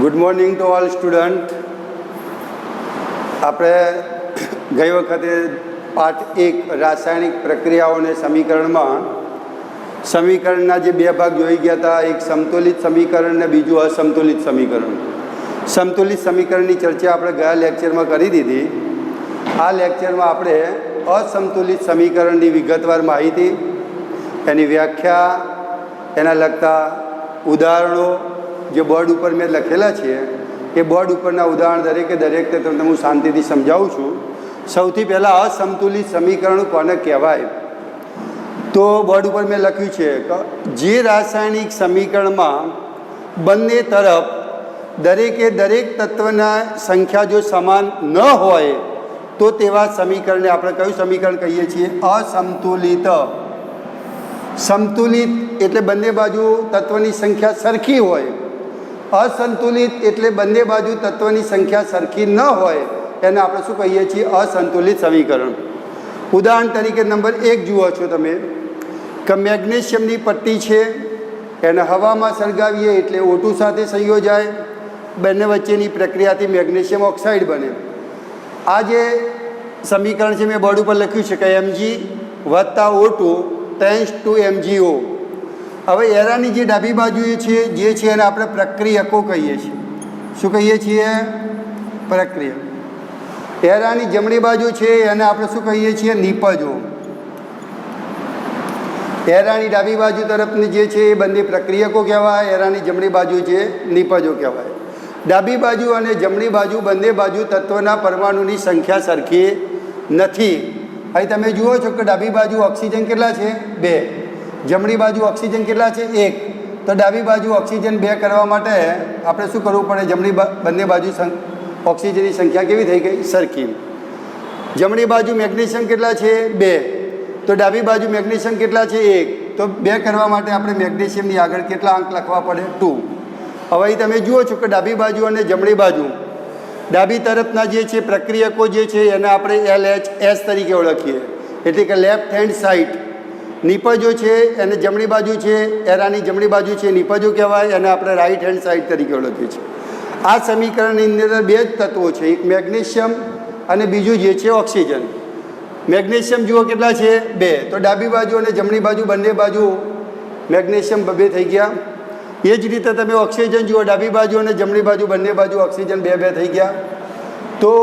Good morning to all student. આપણે ગઈ વખતે પાઠ 1 રાસાયણિક પ્રક્રિયાઓ અને સમીકરણમાં સમીકરણના જે બે ભાગ જોઈ ગયા હતા, એક સમતુલિત સમીકરણ ને બીજું અસમતુલિત સમીકરણ. સમતુલિત સમીકરણની ચર્ચા આપણે ગયા લેક્ચરમાં કરી દીધી. આ લેક્ચરમાં આપણે અસમતુલિત સમીકરણની વિગતવાર માહિતી, એની વ્યાખ્યા, એના લગતા ઉદાહરણો જે બોર્ડ ઉપર મેં લખેલા છે એ બોર્ડ ઉપરના ઉદાહરણ દરેકે તમને હું શાંતિથી સમજાવું છું. સૌથી પહેલાં અસમતુલિત સમીકરણ કોને કહેવાય? તો બોર્ડ ઉપર મેં લખ્યું છે કે જે રાસાયણિક સમીકરણમાં બંને તરફ દરેક તત્વના સંખ્યા જો સમાન ન હોય તો તેવા સમીકરણને આપણે કયું સમીકરણ કહીએ છીએ? અસમતુલિત. સમતુલિત એટલે બંને બાજુ તત્વની સંખ્યા સરખી હોય. અસંતુલિત એટલે બંને બાજુ તત્વની સંખ્યા સરખી ન હોય, એને આપણે શું કહીએ છીએ? અસંતુલિત સમીકરણ. ઉદાહરણ તરીકે નંબર 1 જુઓ છો તમે કે મેગ્નેશિયમની પટ્ટી છે, એને હવામાં સળગાવીએ એટલે O2 સાથે સંયોજાય, બંને વચ્ચેની પ્રક્રિયાથી મેગ્નેશિયમ ઓક્સાઇડ બને. આ જે સમીકરણ છે મેં બોર્ડ ઉપર લખ્યું છે કે Mg + O2 tends to MgO. હવે એરાની જે ડાબી બાજુ છે જે છે એને આપણે પ્રક્રિયકો કહીએ છીએ. શું કહીએ છીએ? પ્રક્રિયક. એરાની જમણી બાજુ છે એને આપણે શું કહીએ છીએ? નિપજો. એરાની ડાબી બાજુ તરફની જે છે એ બંને પ્રક્રિયકો કહેવાય, એરાની જમણી બાજુ છે નિપજો કહેવાય. ડાબી બાજુ અને જમણી બાજુ બંને બાજુ તત્વના પરમાણુની સંખ્યા સરખી નથી. અહીં તમે જુઓ છો કે ડાબી બાજુ ઓક્સિજન કેટલા છે? 2. જમણી બાજુ ઓક્સિજન કેટલા છે? 1. તો ડાબી બાજુ ઓક્સિજન 2 કરવા માટે આપણે શું કરવું પડે? બંને બાજુ ઓક્સિજનની સંખ્યા કેવી થઈ ગઈ? સરખી. જમણી બાજુ મેગ્નેશિયમ કેટલા છે? 2. તો ડાબી બાજુ મેગ્નેશિયમ કેટલા છે? 1. તો 2 કરવા માટે આપણે મેગ્નેશિયમની આગળ કેટલા અંક લખવા પડે? 2. હવે અહીં તમે જુઓ છો કે ડાબી બાજુ અને જમણી બાજુ, ડાબી તરફના જે છે પ્રક્રિયકો જે છે એને આપણે LHS તરીકે ઓળખીએ, એટલે કે લેફ્ટ હેન્ડ સાઇડ. નિપજો છે એને જમણી બાજુ છે, એરાની જમણી બાજુ છે નિપજો કહેવાય, એને આપણે રાઈટ હેન્ડ સાઇડ તરીકે ઓળખીએ છીએ. આ સમીકરણની અંદર 2 જ તત્વો છે, એક મેગ્નેશિયમ અને બીજું જે છે ઓક્સિજન. મેગ્નેશિયમ જુઓ કેટલા છે? 2. તો ડાબી બાજુ અને જમણી બાજુ બંને બાજુ મેગ્નેશિયમ 2 થઈ ગયા. એ જ રીતે તમે ઓક્સિજન જુઓ, ડાબી બાજુ અને જમણી બાજુ બંને બાજુ ઓક્સિજન 2 થઈ ગયા. તો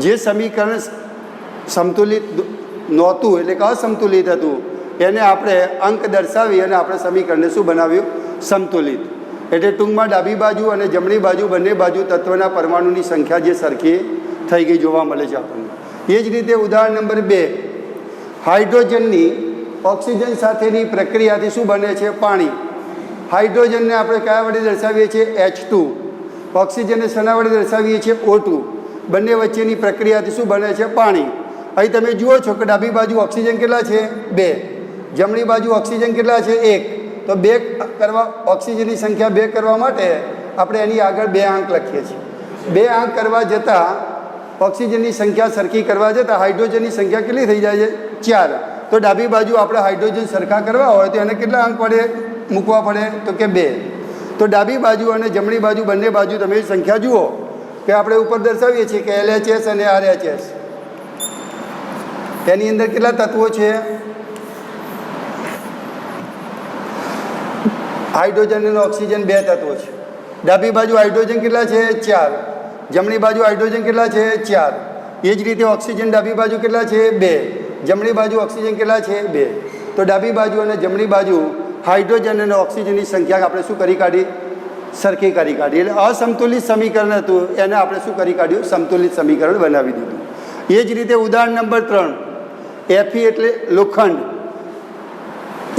જે સમીકરણ સમતુલિત નહોતું એટલે કે અસમતુલિત હતું એને આપણે અંક દર્શાવી અને આપણે સમીકરણને શું બનાવ્યું? સમતુલિત. એટલે ટૂંકમાં ડાબી બાજુ અને જમણી બાજુ બંને બાજુ તત્વના પરમાણુની સંખ્યા જે સરખી થઈ ગઈ જોવા મળે છે આપણને. એ જ રીતે ઉદાહરણ નંબર 2, હાઇડ્રોજનની ઓક્સિજન સાથેની પ્રક્રિયાથી શું બને છે? પાણી. હાઇડ્રોજનને આપણે કયા વડે દર્શાવીએ છીએ? H2. ઓક્સિજનને શેના વડે દર્શાવીએ છીએ? O2. બંને વચ્ચેની પ્રક્રિયાથી શું બને છે? પાણી. અહીં તમે જુઓ છો કે ડાબી બાજુ ઓક્સિજન કેટલા છે? 2. જમણી બાજુ ઓક્સિજન કેટલા છે? 1. તો 2 કરવા ઓક્સિજનની સંખ્યા 2 કરવા માટે આપણે એની આગળ 2 અંક લખીએ છીએ. 2 અંક કરવા જતાં ઓક્સિજનની સંખ્યા સરખી કરવા જતાં હાઇડ્રોજનની સંખ્યા કેટલી થઈ જાય છે? 4. તો ડાબી બાજુ આપણે હાઇડ્રોજન સરખા કરવા હોય તો એને કેટલા અંક પડે મૂકવા પડે? તો કે 2. તો ડાબી બાજુ અને જમણી બાજુ બંને બાજુ તમે સંખ્યા જુઓ કે આપણે ઉપર દર્શાવીએ છીએ કે LHS અને RHS. એની અંદર કેટલા તત્વો છે? હાઇડ્રોજન અને ઓક્સિજન 2 તત્વો છે. ડાબી બાજુ હાઇડ્રોજન કેટલા છે? 4. જમણી બાજુ હાઇડ્રોજન કેટલા છે? 4. એ જ રીતે ઓક્સિજન ડાબી બાજુ કેટલા છે? 2. જમણી બાજુ ઓક્સિજન કેટલા છે? 2. તો ડાબી બાજુ અને જમણી બાજુ હાઇડ્રોજન અને ઓક્સિજનની સંખ્યા આપણે શું કરી કાઢી? સરખી કરી કાઢી. એટલે અસમતુલિત સમીકરણ હતું એને આપણે શું કરી કાઢ્યું? સમતુલિત સમીકરણ બનાવી દીધું. એ જ રીતે ઉદાહરણ નંબર 3, Fe એટલે લોખંડ,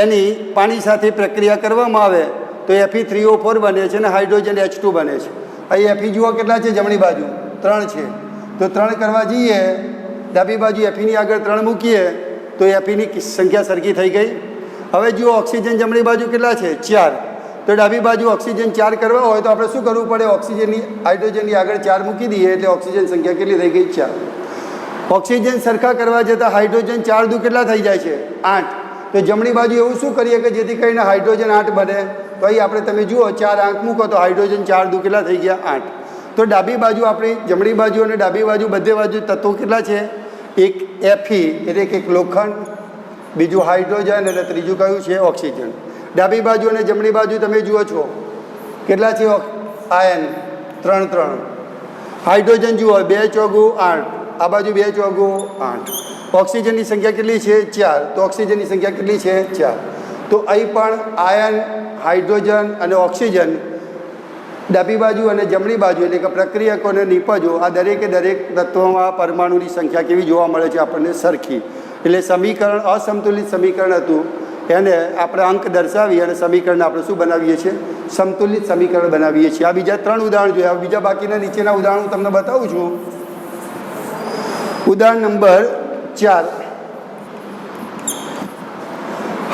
એની પાણી સાથે પ્રક્રિયા કરવામાં આવે તો Fe3O4 બને છે અને હાઇડ્રોજન H2 બને છે. અહીં Fe જુઓ કેટલા છે? જમણી બાજુ 3 છે. તો 3 કરવા જઈએ, ડાબી બાજુ Feની આગળ 3 મૂકીએ તો Feની સંખ્યા સરખી થઈ ગઈ. હવે જુઓ ઓક્સિજન જમણી બાજુ કેટલા છે? 4. તો ડાબી બાજુ ઓક્સિજન 4 કરવા હોય તો આપણે શું કરવું પડે? ઓક્સિજનની હાઇડ્રોજનની આગળ 4 મૂકી દઈએ એટલે ઓક્સિજન સંખ્યા કેટલી થઈ ગઈ? 4. ઓક્સિજન સરખા કરવા જતાં હાઇડ્રોજન 4 દુ કેટલા થઈ જાય છે? 8. તો જમણી બાજુ એવું શું કરીએ કે જેથી કરીને હાઇડ્રોજન 8 બને? તો અહીં આપણે તમે જુઓ 4 આંક મૂકો તો હાઇડ્રોજન 4 દુ કેટલા થઈ ગયા 8. તો ડાબી બાજુ આપણી જમણી બાજુ અને ડાબી બાજુ બધે બાજુ તત્વો કેટલા છે? એક Fe એટલે કે એક લોખંડ, બીજું હાઇડ્રોજન અને ત્રીજું કયું છે? ઓક્સિજન. ડાબી બાજુ અને જમણી બાજુ તમે જુઓ છો કેટલા છે? આયન 3 હાઇડ્રોજન જુઓ 2 ચોગું 8, આ બાજુ 2 ચોગું 8. ઓક્સિજનની સંખ્યા કેટલી છે? 4. તો ઓક્સિજનની સંખ્યા કેટલી છે? 4. તો અહીં પણ આયન, હાઇડ્રોજન અને ઓક્સિજન ડાબી બાજુ અને જમણી બાજુ એટલે કે પ્રક્રિયકો અને નિપજો આ દરેકે દરેક તત્વોમાં પરમાણુની સંખ્યા કેવી જોવા મળે છે? આપણને સરખી. એટલે સમીકરણ અસંતુલિત સમીકરણ હતું, એને આપણે અંક દર્શાવી અને સમીકરણને આપણે શું બનાવીએ છીએ? સંતુલિત સમીકરણ બનાવીએ છીએ. આ બીજા 3 ઉદાહરણ જોયા. બીજા બાકીના નીચેના ઉદાહરણ હું તમને બતાવું છું. ઉદાહરણ નંબર 4.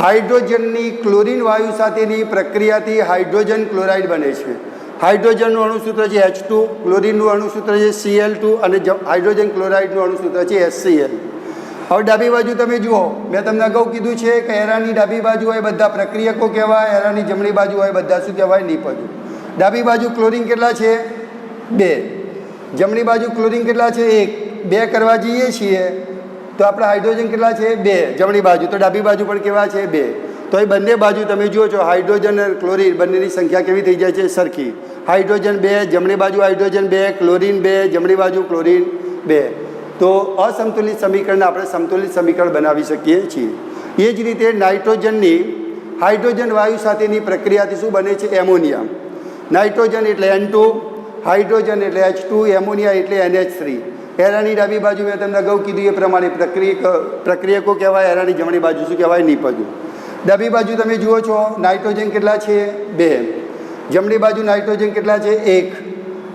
હાઇડ્રોજનની ક્લોરીન વાયુ સાથેની પ્રક્રિયાથી હાઇડ્રોજન ક્લોરાઇડ બને છે. હાઇડ્રોજનનું અણુસૂત્ર છે H2, ક્લોરીનનું અણુસૂત્ર છે Cl2 અને હાઇડ્રોજન ક્લોરાઇડનું અણુસૂત્ર છે HCl. હવે ડાબી બાજુ તમે જુઓ, મેં તમને અગાઉ કીધું છે કે એરાની ડાબી બાજુ હોય બધા પ્રક્રિયકો કહેવાય, એરાની જમણી બાજુ હોય બધા શું કહેવાય? નિપજો. ડાબી બાજુ ક્લોરીન કેટલા છે? 2. જમણી બાજુ ક્લોરીન કેટલા છે? 1. 2 કરવા જઈએ છીએ તો આપણે હાઇડ્રોજન કેટલા છે? 2 જમણી બાજુ. તો ડાબી બાજુ પણ કેવા છે? 2. તો એ બંને બાજુ તમે જુઓ છો હાઇડ્રોજન અને ક્લોરીન બંનેની સંખ્યા કેવી થઈ જાય છે? સરખી. હાઇડ્રોજન 2, જમણી બાજુ હાઇડ્રોજન 2, ક્લોરીન 2, જમણી બાજુ ક્લોરીન 2. તો અસંતુલિત સમીકરણને આપણે સંતુલિત સમીકરણ બનાવી શકીએ છીએ. એ જ રીતે નાઇટ્રોજનની હાઇડ્રોજન વાયુ સાથેની પ્રક્રિયાથી શું બને છે? એમોનિયા. નાઇટ્રોજન એટલે N2, હાઇડ્રોજન એટલે H2, એમોનિયા એટલે NH3. એરાની ડાબી બાજુ મેં તમને અગાઉ કીધું એ પ્રમાણે પ્રક્રિયકો કહેવાય, એરાની જમણી બાજુ શું કહેવાય? નિપજો. ડાબી બાજુ તમે જુઓ છો નાઇટ્રોજન કેટલા છે? 2. જમણી બાજુ નાઇટ્રોજન કેટલા છે? 1.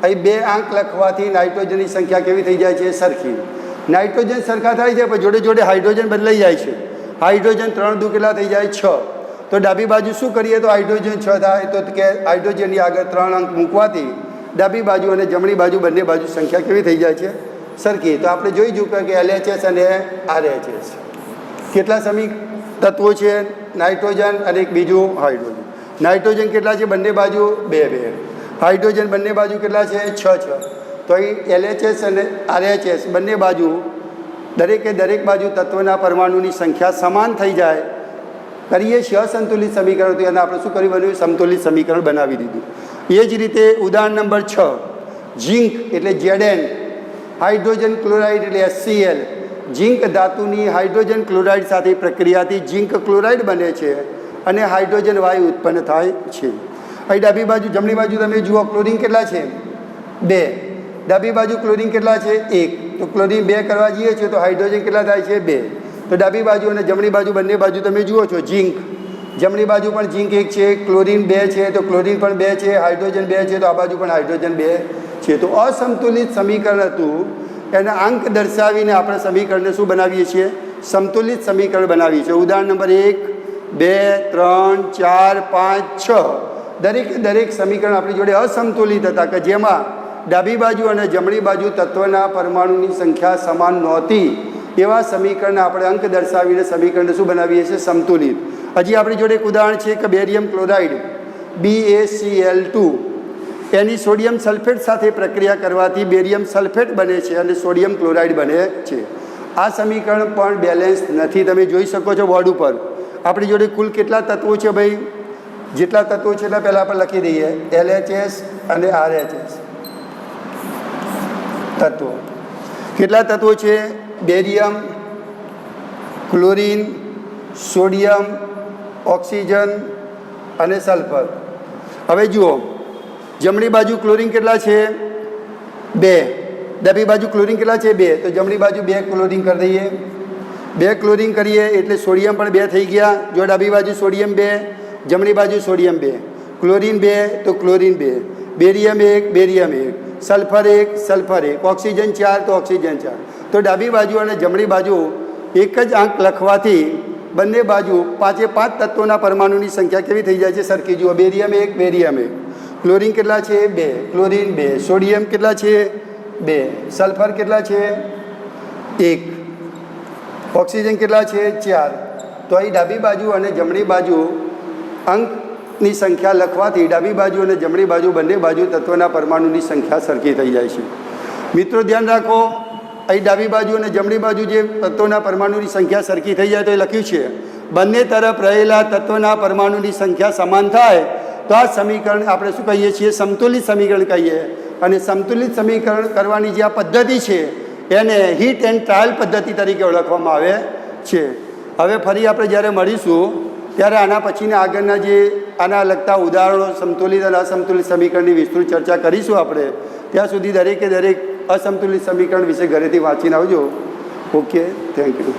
અહીં 2 આંક લખવાથી નાઇટ્રોજનની સંખ્યા કેવી થઈ જાય છે? સરખી. નાઇટ્રોજન સરખા થાય છે પણ જોડે જોડે હાઇડ્રોજન બદલાઈ જાય છે. હાઇડ્રોજન 3 દુ કેટલા થઈ જાય? 6. તો ડાબી બાજુ શું કરીએ તો હાઇડ્રોજન 6 થાય? તો કે હાઇડ્રોજનની આગળ 3 અંક મૂકવાથી ડાબી બાજુ અને જમણી બાજુ બંને બાજુ સંખ્યા કેવી થઈ જાય છે? સરખી. તો આપણે જોઈ ચૂક્યા કે LHS અને RHS કેટલા તત્વો છે? નાઇટ્રોજન અને એક બીજું હાઇડ્રોજન. નાઇટ્રોજન કેટલા છે? બંને બાજુ 2. હાઇડ્રોજન બંને બાજુ કેટલા છે? 6. તો અહીં LHS અને RHS બંને બાજુ દરેકે દરેક બાજુ તત્વના પરમાણુની સંખ્યા સમાન થઈ જાય કરીએ છીએ અસંતુલિત સમીકરણ, તો એને આપણે શું કરી બન્યું? સંતુલિત સમીકરણ બનાવી દીધું. એ જ રીતે ઉદાહરણ નંબર 6. ઝીંક એટલે Zn, હાઇડ્રોજન ક્લોરાઇડ એટલે HCl. ઝીંક ધાતુની હાઇડ્રોજન ક્લોરાઇડ સાથે પ્રક્રિયાથી ઝીંક ક્લોરાઇડ બને છે અને હાઇડ્રોજન વાયુ ઉત્પન્ન થાય છે. અહીં ડાબી બાજુ જમણી બાજુ તમે જુઓ ક્લોરીન કેટલા છે? 2. ડાબી બાજુ ક્લોરીન કેટલા છે? 1. તો ક્લોરીન 2 કરવા જઈએ છીએ તો હાઇડ્રોજન કેટલા થાય છે? 2. તો ડાબી બાજુ અને જમણી બાજુ બંને બાજુ તમે જુઓ છો ઝીંક, જમણી બાજુ પણ ઝીંક 1 છે, ક્લોરીન 2 છે, તો ક્લોરીન પણ 2 છે, હાઇડ્રોજન 2 છે, તો આ બાજુ પણ હાઇડ્રોજન 2 છે. તો અસંતુલિત સમીકરણ હતું, એના અંક દર્શાવીને આપણે સમીકરણને શું બનાવીએ છીએ? સંતુલિત સમીકરણ બનાવીએ છીએ. ઉદાહરણ નંબર 1, 2, 3, 4, 5, 6 દરેકે દરેક સમીકરણ આપણી જોડે અસંતુલિત હતા કે જેમાં ડાબી બાજુ અને જમણી બાજુ તત્વના પરમાણુની સંખ્યા સમાન નહોતી. એવા સમીકરણને આપણે અંક દર્શાવીને સમીકરણને શું બનાવીએ છીએ? સંતુલિત. હજી આપણી જોડે એક ઉદાહરણ છે કે બેરિયમ ક્લોરાઇડ BaCl2 એની સોડિયમ સલ્ફેટ સાથે પ્રક્રિયા કરવાથી બેરિયમ સલ્ફેટ બને છે અને સોડિયમ ક્લોરાઇડ બને છે. આ સમીકરણ પણ બેલેન્સ નથી. તમે જોઈ શકો છો બોર્ડ ઉપર આપણી જોડે કુલ કેટલા તત્વો છે ભાઈ? જેટલા તત્વો છે એટલા પહેલાં આપણે લખી દઈએ LHS અને RHS. તત્વો કેટલા તત્વો છે? બેરિયમ, ક્લોરીન, સોડિયમ, ઓક્સિજન અને સલ્ફર. હવે જુઓ જમણી બાજુ ક્લોરીન કેટલા છે? 2. ડાબી બાજુ ક્લોરીન કેટલા છે? 2. તો જમણી બાજુ 2 ક્લોરીન કરી દઈએ. 2 ક્લોરીન કરીએ એટલે સોડિયમ પણ 2 થઈ ગયા. જો ડાબી બાજુ સોડિયમ 2, જમણી બાજુ સોડિયમ 2, ક્લોરીન 2 તો chlorine 2, barium 1, barium 1, sulphur 1, sulphur 1, oxygen 4 તો ઓક્સિજન 4. તો ડાબી બાજુ અને જમણી બાજુ એક જ અંક લખવાથી બંને બાજુ 5 તત્વોના પરમાણુની સંખ્યા કેવી થઈ જાય છે? સરખી. જુઓ બેરિયમ 1, બેરિયમ 1, ક્લોરીન કેટલા છે? 2, ક્લોરીન 2, સોડિયમ કેટલા છે? 2, સલ્ફર કેટલા છે? 1, ઓક્સિજન કેટલા છે? 4. તો અહીં ડાબી બાજુ અને જમણી બાજુ અંક ની સંખ્યા લખવાથી ડાબી બાજુ અને જમણી બાજુ બંને બાજુ તત્વના પરમાણુની સંખ્યા સરખી થઈ જાય છે. મિત્રો ધ્યાન રાખો, અહીં ડાબી બાજુ અને જમણી બાજુ જે તત્વોના પરમાણુની સંખ્યા સરખી થઈ જાય તો એ લખ્યું છે બંને તરફ રહેલા તત્વના પરમાણુની સંખ્યા સમાન થાય તો આ સમીકરણ આપણે શું કહીએ છીએ? સમતુલિત સમીકરણ કહીએ. અને સમતુલિત સમીકરણ કરવાની જે આ પદ્ધતિ છે એને હીટ એન્ડ ટ્રાયલ પદ્ધતિ તરીકે ઓળખવામાં આવે છે. હવે ફરી આપણે જ્યારે મળીશું ત્યારે આના પછીના આગળના જે આના લગતા ઉદાહરણો સમતુલિત અને અસમતુલિત સમીકરણની વિસ્તૃત ચર્ચા કરીશું આપણે. ત્યાં સુધી દરેકે દરેક અસમતુલિત સમીકરણ વિશે ઘરેથી વાંચીને આવજો. Okay, thank you.